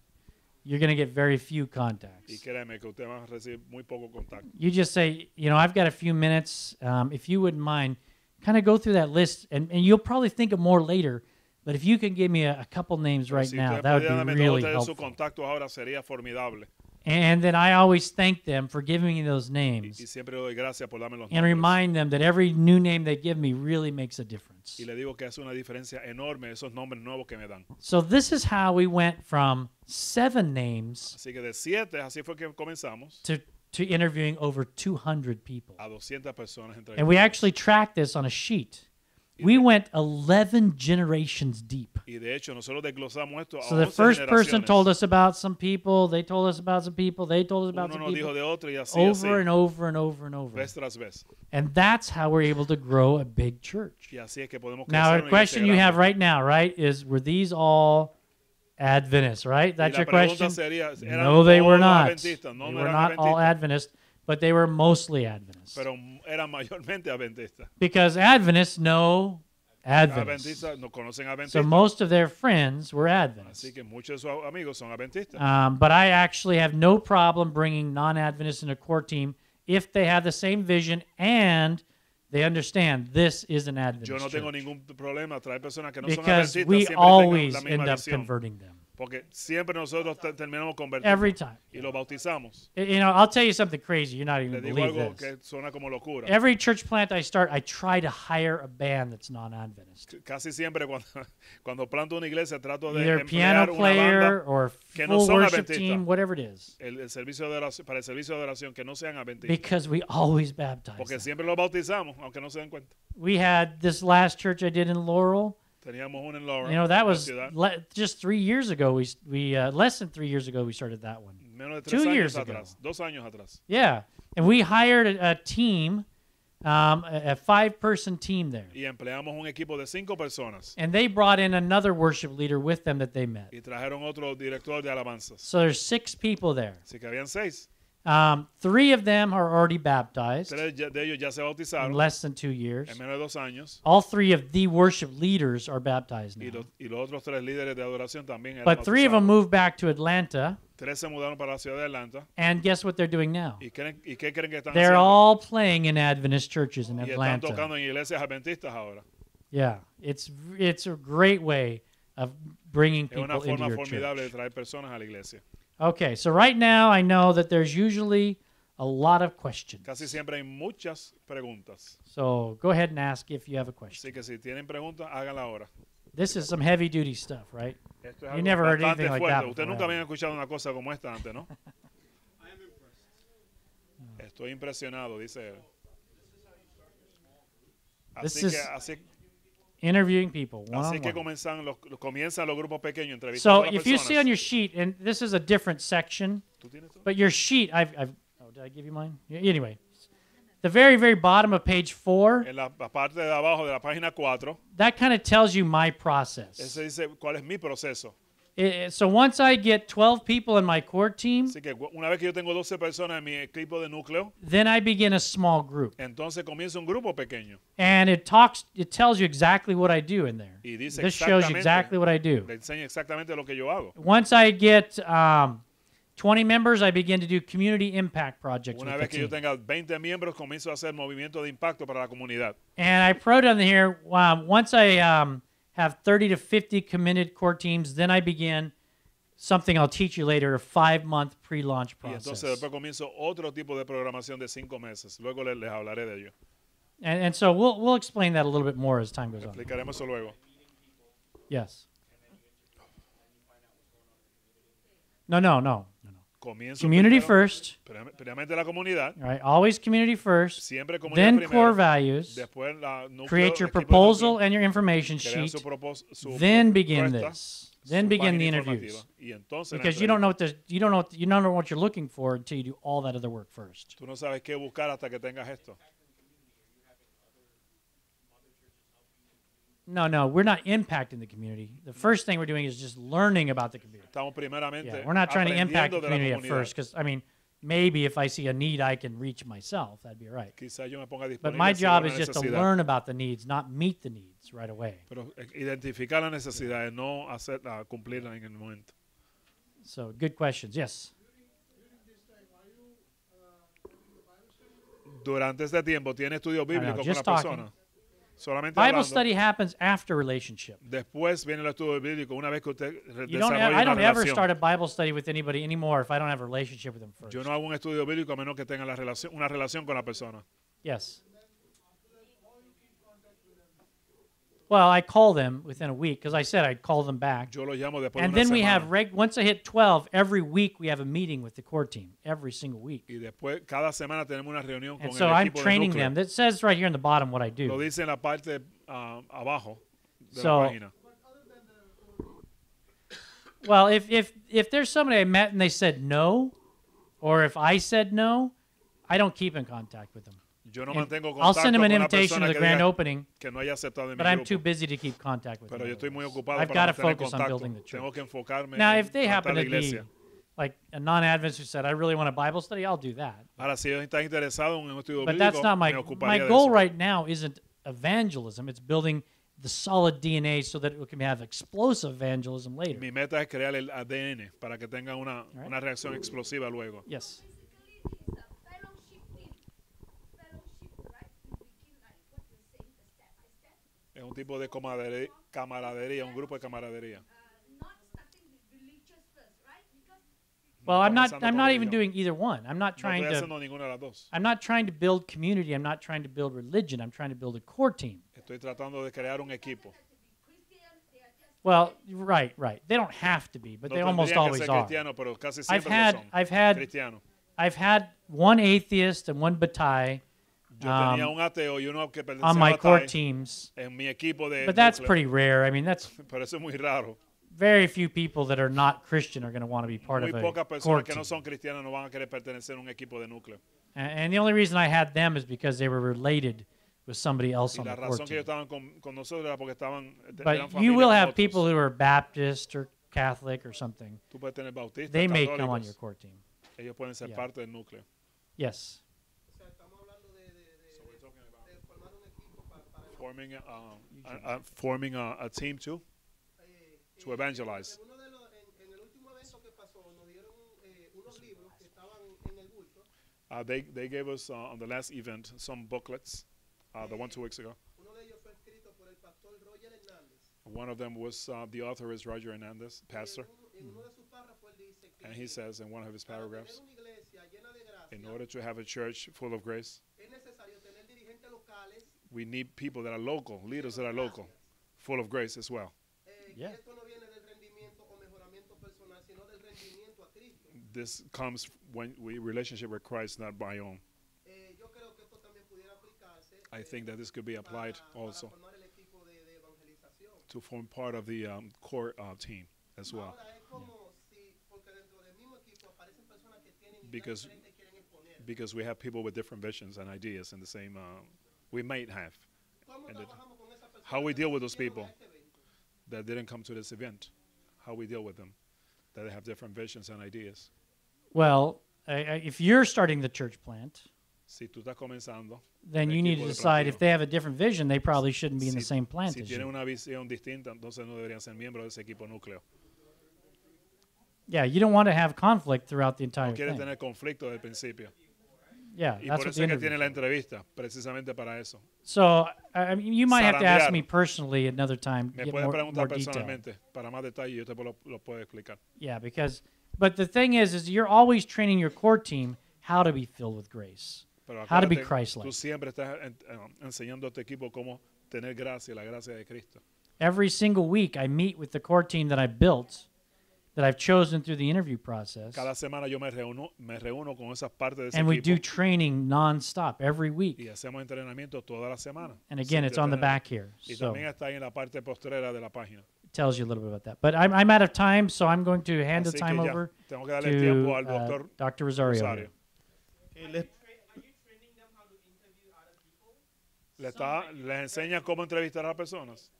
you're going to get very few Y contacts. créeme que usted va a recibir muy poco contacto. You just say, I've got a few minutes. If you wouldn't mind, kind of go through that list, and you'll probably think of more later. But if you can give me a couple names right Si now, ustedes that would pudieran be darme really todos sus helpful. contactos ahora sería formidable. And then I always thank them for giving me those Y names siempre le doy gracias por darme los and nombres. remind them that every new name they give me really makes a difference. Y le digo que hace una diferencia enorme esos nombres nuevos que me dan. So this is how we went from 7 names Así que de 7, así fue que comenzamos, to interviewing over 200 people. a 200 personas entre And we actually tracked this on a sheet. We went 11 generations deep. Y de hecho, nosotros desglosamos esto a So the 11 first person generaciones. told us about some people, they told us about some people, they told us about Uno some nos dijo people, de otro y así, over and así, over and over and over. vez tras vez. And that's how we're able to grow a big church. Y así es que podemos Now, crecer a una question iglesia you have grande. right now, right, is were these all Adventists, right? Y That's la your pregunta question? sería, ¿eran No, they were todos not. adventistas? No, They no were eran not all adventistas, Adventists, but they were mostly Adventists. pero eran mayormente adventistas. Because Adventists know Adventists. Adventistas no conocen So adventistas. most of their friends were Así Adventists. que muchos de sus amigos son adventistas. But I actually have no problem bringing non-Adventists into a core team if they have the same vision and they understand this is an Yo Adventist no tengo church. ningún problema traer personas que no son Because adventistas, we siempre tengan always la end misma up visión. converting them. Porque siempre nosotros terminamos convirtiendo Every time. y los bautizamos. I'll tell you something crazy. You're not even Le going to digo believe algo this. que suena como locura. Every church plant I start, I try to hire a band that's non-Adventist. Casi siempre cuando planto una iglesia trato de Either emplear piano una player banda or que no full son worship adventistas. team, whatever it is. el servicio de oración, para el servicio de oración que no sean adventistas. Because we always baptize Porque them. siempre los bautizamos, aunque no se den cuenta. We had this last church I did in Laurel. Teníamos uno en Laurel, You know, that en la was ciudad. just 3 years ago. We less than 3 years ago we started that one. Menos de 2 3 años years ago. atrás. 2 años atrás. Yeah, and we hired a team, a 5-person team there, Y empleamos un equipo de 5 personas. and they brought in another worship leader with them that they met. Y trajeron otro director de alabanzas. So there's 6 people there. Así que habían 6. 3 of them are already baptized 3 de ellos ya se in bautizaron less than 2 years. en menos de 2 años. All 3 of the worship leaders are baptized Y now. los otros 3 líderes de adoración también eran But 3 of them bautizados. moved back to Atlanta, 3 se mudaron para la ciudad de Atlanta. and guess what they're doing now? ¿Y qué creen que están They're haciendo? all playing in Adventist churches in Y están Atlanta. tocando en iglesias adventistas ahora. Yeah, it's a great way of bringing Es una people into forma your formidable de church. traer personas a la iglesia. Okay, so right now I know that there's usually a lot of questions. Casi siempre hay muchas preguntas. So go ahead and ask if you have a question. Así que si tienen preguntas, háganla ahora. This is some heavy duty stuff, right? Esto es You algo never heard bastante anything like fuerte. that Usted before, nunca have había escuchado una cosa como esta antes, ¿no? Estoy impresionado, dice él. This Así is que, así, Interviewing people one así on que one. comienzan los grupos pequeños entrevistando So a las if you see on personas. your sheet, and this is a different section, ¿Tú tienes todo? but your sheet, oh, did I give you mine? Anyway, the very, very bottom of page 4, En la parte de abajo de la página 4, that kind of tells you my process. ese dice cuál es mi proceso. So once I get 12 people in my core team, Así que una vez que yo tengo 12 personas en mi equipo de núcleo, then I begin a small group. entonces comienza un grupo pequeño. And it tells you exactly what I do in there. Y dice This shows you exactamente- exactly what I do. Le enseña exactamente lo que yo hago. Once I get 20 members, I begin to do community impact projects Una with vez the que yo team. tenga 20 miembros, comienzo a hacer movimiento de impacto para la comunidad. And I wrote on here, once I have 30 to 50 committed core teams, then I begin something I'll teach you later, a 5-month pre-launch Y entonces process. después comienzo otro tipo de programación de 5 meses. Luego les hablaré de ello. And so we'll explain that a little bit more as time goes on. Explicaremos eso luego. Yes. No. Comienzo Community primero, first. primeramente la comunidad, All right, always community first. siempre comunidad Then primero, core values. después la núcleo, Create your equipo de proposal núcleo, and your information crean sheet. su Then begin propuesta, this. su Then begin the página interviews. informativa, y entonces la Because you don't entrevista. know you don't know what you're looking for until you do all that other work first. Tú no sabes qué buscar hasta que tengas esto. No, we're not impacting the community. The first thing we're doing is just learning about the community. Estamos primeramente Yeah, we're not trying to impact the aprendiendo de la community at comunidad. first, because maybe if I see a need I can reach myself, that'd be all right. Quizás yo me ponga But disponible my si veo job una is just to necesidad. learn about the needs, not meet the needs right away. Pero identificar las necesidades, no cumplirlas en el momento. So good questions. Yes. Durante este tiempo, ¿tiene estudio bíblico con la just talking. persona? Solamente Bible hablando. study happens after relationship. Después viene el estudio bíblico una vez que usted You don't. desarrolla I una don't ever relación. start a Bible study with anybody anymore if I don't have a relationship with them first. Yo no hago un estudio bíblico a menos que tenga una relación con la persona. Yes. Well, I call them within a week because I said I'd call them back. Yo lo llamo después And de una then we semana. have once I hit 12, every week we have a meeting with the core team every single week. Y después, cada semana tenemos una reunión con And el so I'm equipo de training núcleo. them. That says right here in the bottom what I Lo do. dice en la parte abajo de So- la página. Well, if there's somebody I met and they said no, or if I said no, I don't keep in contact with them. Yo no And mantengo I'll contacto send them an con una invitation to persona the que grand diga opening, que no haya aceptado en mi but I'm grupo. too busy to keep contact with Pero yo them. estoy muy ocupado I've para got to mantener focus on contacto. building the Tengo church. que enfocarme Now, en if they happen plantar to la be iglesia. like a non-Adventist who said, I really want a Bible study, I'll do that. Ahora, si ellos están interesados en un estudio But bíblico, that's not me my ocuparía de goal eso. right now isn't evangelism. It's building the solid DNA so that it can have explosive evangelism later. Mi meta es crear el ADN para que tenga una right. reacción explosiva luego. Yes. Basically, it's a fellowship team. Fellowship, right? You begin like what you're saying, the step by step. Es un tipo de camaradería, un grupo de camaradería. Not starting with religious first, right? Because Well, I'm comenzando not con even religión. doing either one. I'm not No trying estoy to haciendo ninguna de las dos. I'm not trying to build community. I'm not trying to build religion. I'm trying to build a core team. Estoy tratando de crear un equipo. Christians, they are just Well, right. They don't have to be, but No they almost tendrían que always ser are. cristianos, pero casi I've siempre lo had son. I've had Cristianos. I've had one atheist and one Batai Yo tenía un ateo y uno que on pertenecía my a court Batay teams. en mi equipo de But that's núcleo. pretty rare. I mean, that's Pero eso es muy raro. very few people that are not Christian are going to want to be part Muy of a pocas personas court que team. no son cristianas no van a querer pertenecer a un equipo de núcleo. And the only reason I had them is because they were related with somebody else Y on la the court razón que ellos team. estaban con nosotros era porque eran But you familia will con have otros. people who are Baptist or Catholic or something. Tú puedes tener bautistas, They may come on católicos. your court team. Ellos pueden ser Yeah. parte del núcleo. Yes. O sea, estamos hablando de formar un equipo para Forming a team too, to evangelize. Uno de los, en el último evento que pasó, nos dieron unos libros que estaban en el bulto. They gave us on the last event some booklets, the 1 2 weeks ago. Uno de ellos fue escrito por el pastor Roger Hernández. One of them was the author is Roger Hernandez, pastor, En uno de sus párrafos él dice que and he says in one of his para tener paragraphs, una iglesia llena de gracia, in order to have a church full of grace, es necesario tener dirigentes locales. we need people that are local, leaders that are local, full of grace as well. Yeah. Y esto no viene del rendimiento o mejoramiento personal, sino del rendimiento a Cristo. This comes when we relationship with Christ, not by own. Yo creo que esto también pudiera aplicarse I think that this could be applied para also formar el equipo de evangelización. to form part of the core team as well. Ahora es como si, porque dentro del mismo equipo aparecen personas que tienen ideas Because- diferentes y quieren exponer. Because we have people with different visions and ideas in the same, we might have, ¿Cómo and it- trabajamos con esas personas how we que deal no with those vinieron people a este evento? that didn't come to this event, how we deal with them, that they have different visions and ideas. Well, if you're starting the church plant, Si tú estás comenzando, then el you need equipo to de decide if planteo, they have a different vision, they probably shouldn't be in the same plant si as tienen you. una visión distinta, entonces no deberían ser miembros de ese equipo núcleo. Yeah, you don't want to have conflict throughout the entire No quiere thing. tener conflicto desde el principio. Yeah, Y that's por what eso the es que interview. tiene la entrevista, precisamente para eso. So, I mean, you might have to ask Zarandear. me personally another time, Me get puedes more preguntar detail. personalmente para más detalle y yo te lo puedo explicar. Yeah, but the thing is you're always training your core team how to be filled with grace, Pero how to be acuérdate, Christ-like. tú siempre estás enseñando a tu equipo cómo tener gracia, la gracia de Cristo. Every single week, I meet with the core team that I've built, that I've chosen through the interview process, Cada semana yo me reúno con esas partes de ese and we equipo do training nonstop every y week. hacemos entrenamiento toda la semana. And again, sin it's on the detener. back here, Y so también está ahí en la parte postrera de la página. it tells you a little bit about that. But I'm out of time, so I'm going to hand the Así time que ya, over tengo que darle tiempo to al doctor Dr. Rosario. Rosario. ¿Les enseña cómo entrevistar a las personas?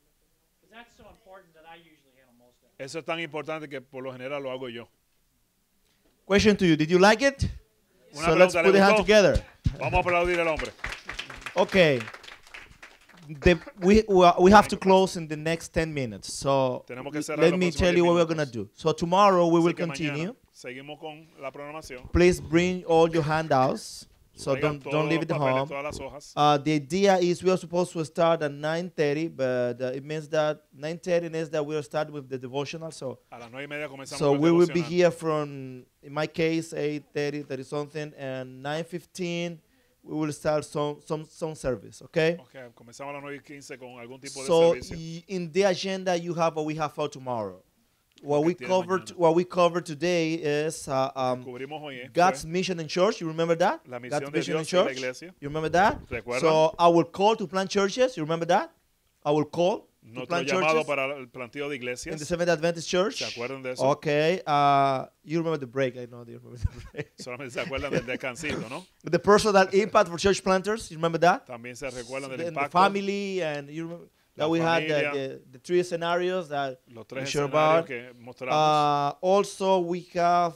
Eso es tan importante que por lo general lo hago yo. Question to you. Did you like it? Una So let's pregunta, put ¿le the hand gustó? together. Vamos a aplaudir al hombre. Okay. We have to close in the next 10 minutes. So Tenemos que cerrar let los me próximos tell 10 you what we're minutos. going to do. So tomorrow we will Así que continue. mañana seguimos con la programación. Please bring all your handouts. So Traigan don't todos leave los it at papeles, home. todas las hojas. The idea is we are supposed to start at 9:30, but it means that 9:30 means that we'll start with the devotional. So A las 9:30 comenzamos so con el we will be devocional. here from, in my case, 8:30, 30 something, and 9:15 we will start some service. Okay. Okay, comenzamos a las 9:15 con algún tipo de So servicio. in the agenda you have what we have for tomorrow. What que we tiene covered, mañana. what we covered today is Cubrimos hoy God's fue mission in church. You remember that? la misión God's de mission in Dios en la church. iglesia. You remember that? ¿Recuerdan? So I will call to plant churches. You remember that? I will call to Nuestro plant llamado churches para el planteo de in the iglesias. Seventh Adventist Church. ¿Se acuerdan de eso? Okay. You remember the break? I know you remember the break. Solamente se acuerdan del descansito, ¿no? The personal impact for church planters. You remember that? También se recuerdan del And the impacto. family, and you remember that La we had familia. the three scenarios that Los we tres share escenarios about. que mostramos. Also, we have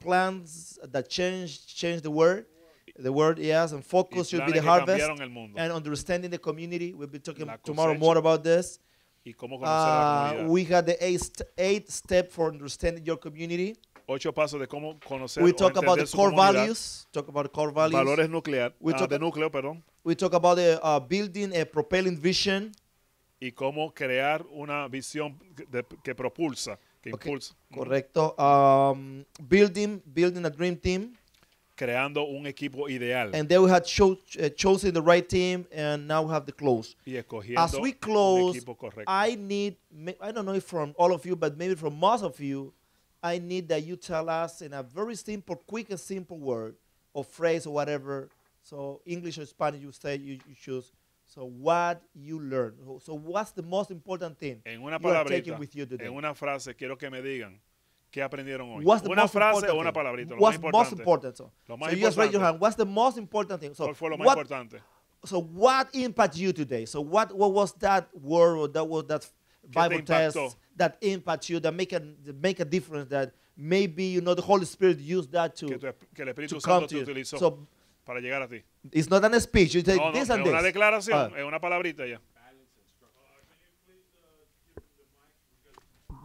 plans that change the word. The word, yes, and Y focus should be planes the que harvest cambiaron el mundo. and understanding the community. We'll be talking La tomorrow cosecha. more about this. Y cómo conocer a la comunidad. We had the eight step for understanding your community. 8 pasos de cómo conocer We o talk about the entender su core comunidad. values. Talk about the core values. Valores nuclear, We talk- de núcleo, perdón. We talk about the building a propelling vision. Y cómo crear una visión que propulsa, que Okay, impulsa. correcto. Building a dream team. Creando un equipo ideal. And then we had chosen the right team, and now we have the close. Y escogiendo As we un close, equipo correcto. I don't know if from all of you, but maybe from most of you, I need that you tell us in a very simple, quick and simple word or phrase or whatever, So English or Spanish, you say you choose. So what you learn. So what's the most important thing En una you are taking palabrita, with you today? en una frase, quiero que me digan qué aprendieron hoy. What's the Una most frase important o una thing? palabrita, lo más What's most importante. important? So, Lo más so you just raise your importante. hand. What's the most important thing? So ¿Cuál fue lo más what, importante? so what impacted you today? So what was that word or that Bible test impactó? that impact you, that make a difference, that maybe the Holy Spirit used that Que el Espíritu to Santo come te to you. utilizó So para llegar a ti. it's not a speech. You take No, this es and una this. declaración, es una palabrita ya.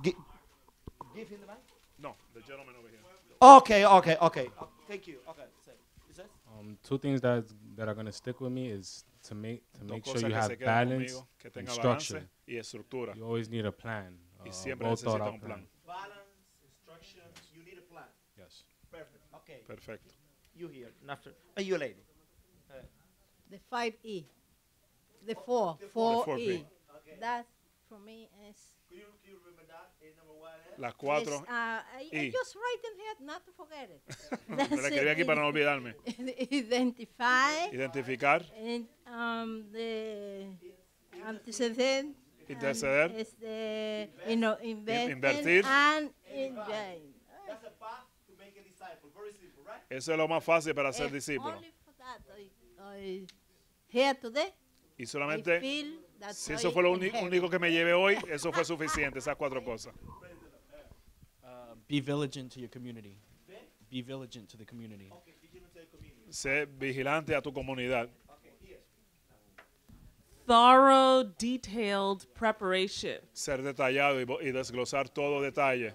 Give him the mic. No, the gentleman over here. Okay. Thank you. Okay. So, is that? Two things that are going to stick with me is to make Dos sure cosas you que have se quedan balance conmigo, que and tenga structure. balance y estructura. You always need a plan. Y siempre well thought necesita out un plan. Balance, instruction. You need a plan. Yes. Perfect. Okay. Perfecto. You here. After. You lady. The 5E. The 4. The 4E. 4P. Okay. That for me is. Can you remember that? Number one. Las cuatro. I just write them here, not to forget it. Me la escribí aquí para no olvidarme. Identify. Identificar, And, the antecedent. interceder, Invertir. And invade. That's a path to make a disciple. Very simple, right? eso es lo más fácil para ser If discípulo. only for that I here today. Y I solamente, feel that si I eso fue lo can help. único que me llevé hoy, eso fue suficiente, esas cuatro cosas. Be vigilant to your community. Be vigilant to the community. Sé vigilante a tu comunidad. Thorough, detailed preparation. Ser detallado y desglosar todo detalle.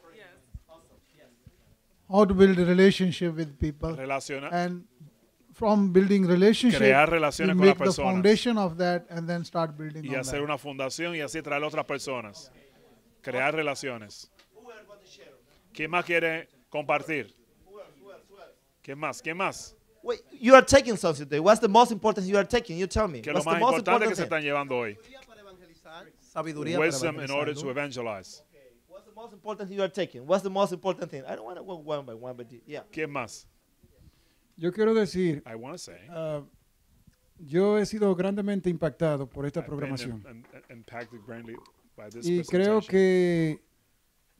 How to build a relationship with people, Relaciona, and from building relationship, crear we relaciones con las make the personas. foundation of that, and then start building Y on hacer that. una fundación y así traer a otras personas. Crear relaciones. ¿Quién más quiere compartir? ¿Quién más? ¿Quién más? Wait, you are taking something today. What's the most important you are taking? You tell me. ¿Qué es lo What's the más most importante que se thing? están llevando hoy? Para evangelizar. Sabiduría Wisdom in order to evangelize. What's the most important thing you are taking? What's the most important thing? I don't want to go one by one, but yeah. ¿Quién más? Yo quiero decir, I want to say. yo he sido grandemente impactado por esta I've been programación impacted greatly by this y creo presentation. que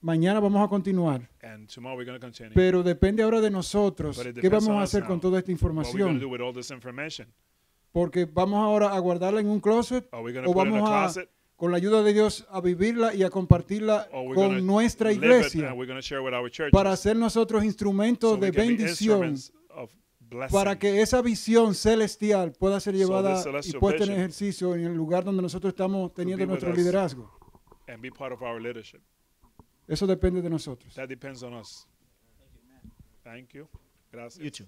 mañana vamos a continuar, And tomorrow we're going to continue. pero depende ahora de nosotros But it qué depends vamos on a us hacer now. con toda esta What are we going to información, do with all this information? porque vamos ahora a guardarla en un closet Are we going to o put it in a vamos a, closet? con la ayuda de Dios, a vivirla y a compartirla Or we're con going to nuestra live it iglesia and we're going to share with our churches? para ser nosotros So instrumentos we de can be bendición, instruments of blessing. para que esa visión celestial pueda ser llevada this y celestial puesta en vision ejercicio en el lugar donde nosotros estamos teniendo be with nuestro us. liderazgo. And be part of our leadership. Eso depende de nosotros. That depends on us. Thank you. Gracias. You too.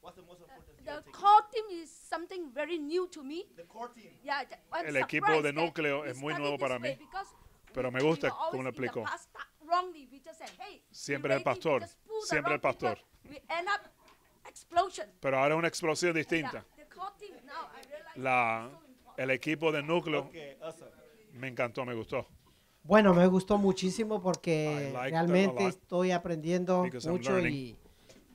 What's the most important thing? The core team is something very new to me. The core team. Yeah, I'm El equipo surprised de that núcleo we es muy studied nuevo this para way mí, because pero me we gusta were always cómo lo in the explicó. past wrongly. We just said, hey, Siempre we're el ready, pastor, we just pull the siempre el wrong people. pastor. We end up explosion. Pero ahora es una explosión Yeah, distinta. the core team now, I realize La, it's so important. el equipo de núcleo Okay, awesome. me encantó, me gustó. Bueno, me gustó muchísimo I porque liked it a realmente lot estoy aprendiendo because I'm mucho learning.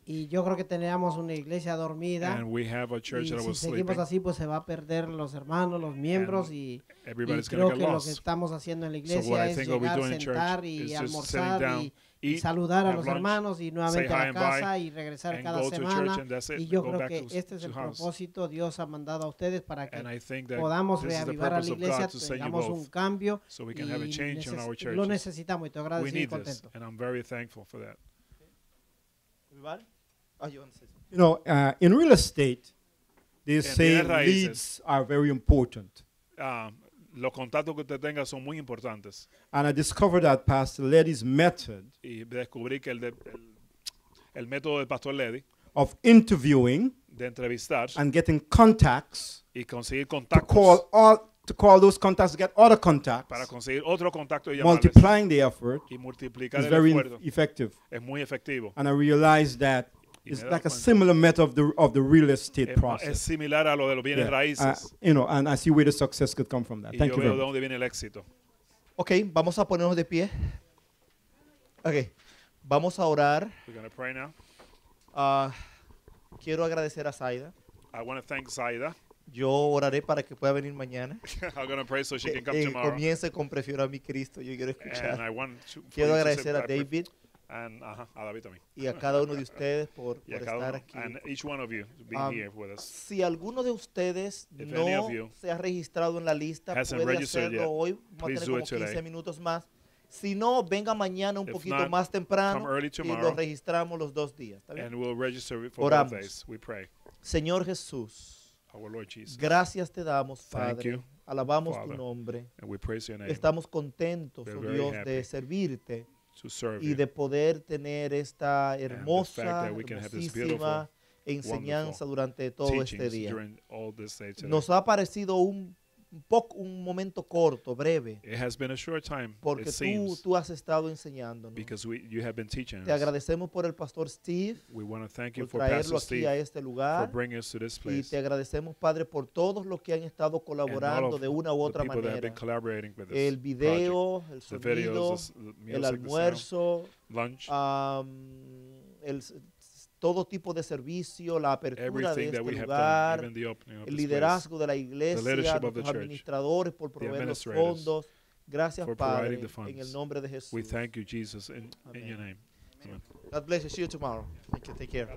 y yo creo que teníamos una iglesia dormida And we have a church y that si was seguimos sleeping. así pues se va a perder los hermanos, los miembros And y Everybody's creo going to que get lo que lost. estamos haciendo en la So iglesia what I es think what we llegar, do in church sentar is y just sitting almorzar down, y eat, saludar a have los lunch, hermanos y nuevamente say hi a la and casa bye, y regresar and cada go to church semana and that's it, y yo go creo back que to este es el house. propósito Dios ha mandado a ustedes para que And I think that podamos this is the reavivar a la purpose of iglesia, God to send you tengamos un both, cambio so we can have a y change in our lo churches. necesitamos y estoy We agradecido y need this, contento. and I'm very thankful for that. Everybody? Oh, you want to say something? You know, in real estate, they En say bienes raíces. leads are very important. Los contactos que usted tenga son muy importantes. And I discovered that Pastor Leddy's method Y descubrí que el método del pastor Leddy of interviewing de entrevistar and getting contacts y conseguir to contactos call those contacts, get other contacts, para conseguir otro contacto y llamarles multiplying the effort y multiplicar is el very esfuerzo effective. es muy efectivo. And I realized that Y it's me he like dado a cuenta. similar method of the real estate Es process. similar a lo de los bienes Yeah. raíces. You know, and I see where the success could come from that. Y Thank yo you veo very de much. dónde viene el éxito. Ok, vamos a ponernos de pie. Ok, vamos a orar. We're going to pray now. Quiero agradecer a Zaida. I want to thank Zaida. Yo oraré para que pueda venir mañana. I'm going to pray so she Que can come tomorrow. comience con Prefiero a mi Cristo. Yo quiero And escuchar. I want to, for Quiero you to agradecer say, a David and a David también. y a cada uno de ustedes por Y a por cada estar uno, aquí. and each one of you being Um, here with us. Si alguno de ustedes If any no of you se ha registrado en la lista, hasn't puede registered hacerlo yet, hoy. Vamos a please tener do como it today. 15 minutos más. Si no, venga mañana un If poquito not, más temprano come early y tomorrow, lo registramos los 2 días. ¿Está bien? And we'll register for Oramos. both days. We pray. Señor Jesús, Our Lord Jesus. gracias te damos, Thank Padre. you, Alabamos tu Father, nombre. And we praise your name Estamos contentos, We're oh very Dios, happy de servirte to serve y you. de poder tener esta fact hermosa, that we can have this beautiful, hermosísima enseñanza durante todo este Teachings día. during all this day today. Nos ha parecido un momento corto, breve, It has been a short time, porque it seems, tú has estado enseñándonos. because you have been teaching Te us. agradecemos por el pastor Steve, We want to thank you por for traerlo Pastor aquí a Steve este for lugar. bringing us to this Y place. te agradecemos, Padre, por todos los que han estado And all colaborando of de una u the otra people that have been manera. collaborating with El this video, el project. The sonido, videos, the el music, the sound, almuerzo, lunch, todo tipo de servicio, la apertura de everything that este we have lugar, done, even the opening of el this liderazgo de la the iglesia, leadership of the nuestros church, administradores por the proveer los administrators fondos. Gracias, for Padre, providing the funds. en el nombre de Jesús. We thank you, Jesus, in your name. Amen. God bless you. See you tomorrow. Thank you. Take care.